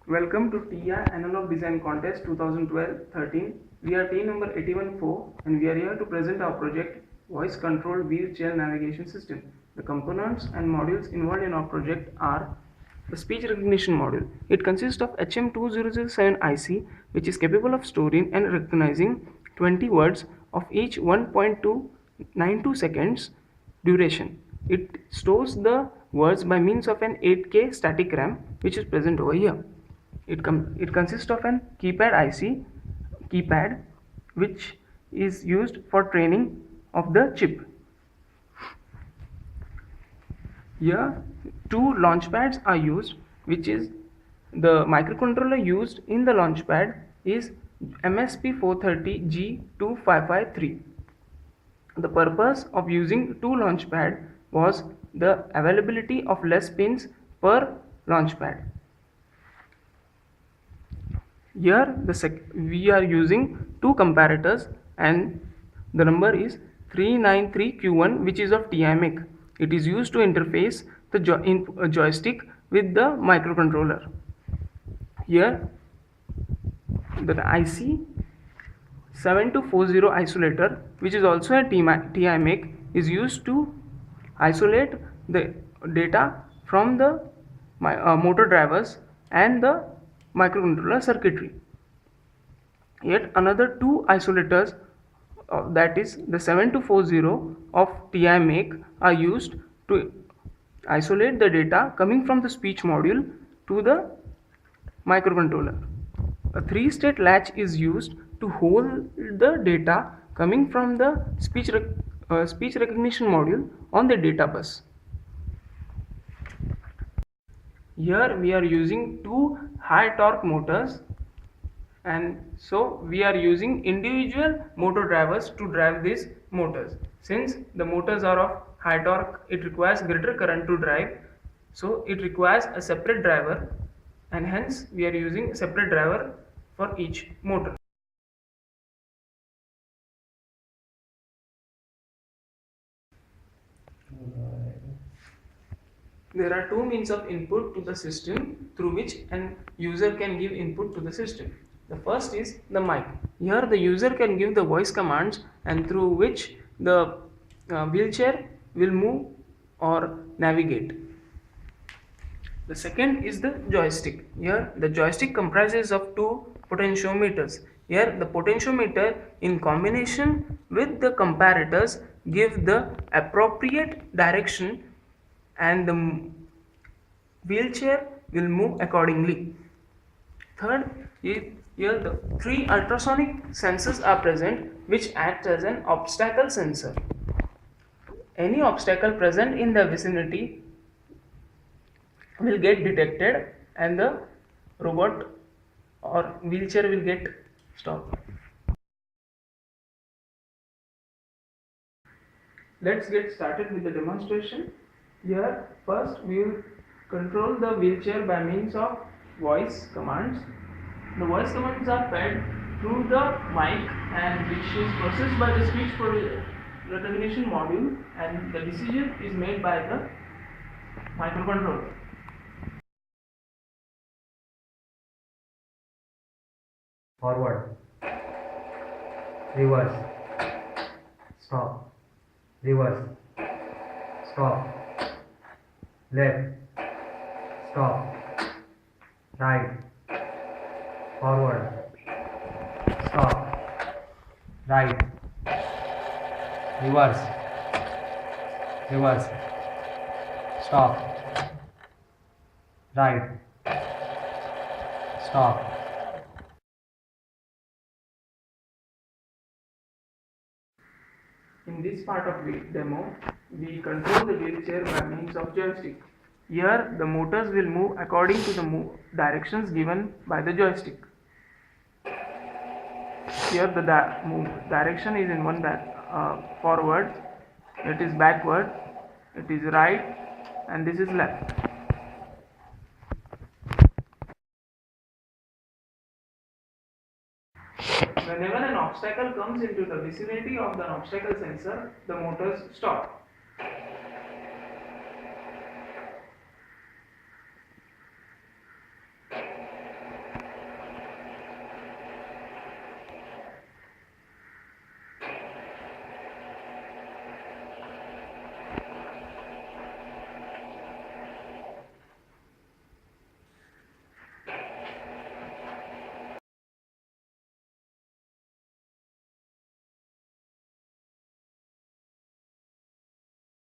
Welcome to TI Analog Design Contest 2012-13. We are team number 81-4 and we are here to present our project Voice Controlled Wheelchair Navigation System. The components and modules involved in our project are the speech recognition module. It consists of HM2007 IC, which is capable of storing and recognizing 20 words of each 1.292 seconds duration. It stores the words by means of an 8K static RAM, which is present over here. It consists of an keypad which is used for training of the chip. Here two launch pads are used, which is the microcontroller used in the launch pad is MSP430G2553. The purpose of using two launch pad was the availability of less pins per launch pad. Here we are using two comparators and the number is 393Q1, which is of TI-MIC. It is used to interface the joystick with the microcontroller. Here the IC 7240 isolator, which is also a TI-MIC, is used to isolate the data from the motor drivers and the microcontroller circuitry. Yet another two isolators, that is the 7240 of TI-MIC, are used to isolate the data coming from the speech module to the microcontroller. A three-state latch is used to hold the data coming from the speech recognition module on the data bus. Here we are using two high torque motors, and so we are using individual motor drivers to drive these motors. Since the motors are of high torque, it requires greater current to drive, so it requires a separate driver, and hence we are using a separate driver for each motor. There are two means of input to the system through which an user can give input to the system. The first is the mic. Here the user can give the voice commands and through which the wheelchair will move or navigate. The second is the joystick. Here the joystick comprises of two potentiometers. Here the potentiometer in combination with the comparators give the appropriate direction and the wheelchair will move accordingly. Third, here the three ultrasonic sensors are present which act as an obstacle sensor. Any obstacle present in the vicinity will get detected and the robot or wheelchair will get stopped. Let's get started with the demonstration. Here first we will control the wheelchair by means of voice commands. The voice commands are fed through the mic and which is processed by the speech recognition module, and the decision is made by the microcontroller. Forward, reverse, stop, reverse, stop, left, stop, right, forward, stop, right, reverse, reverse, stop, right, stop. In this part of the demo, we control the wheelchair by means of joystick. Here the motors will move according to the directions given by the joystick. Here the direction is in one forward, it is backward, it is right, and this is left. Whenever an obstacle comes into the vicinity of the obstacle sensor, the motors stop.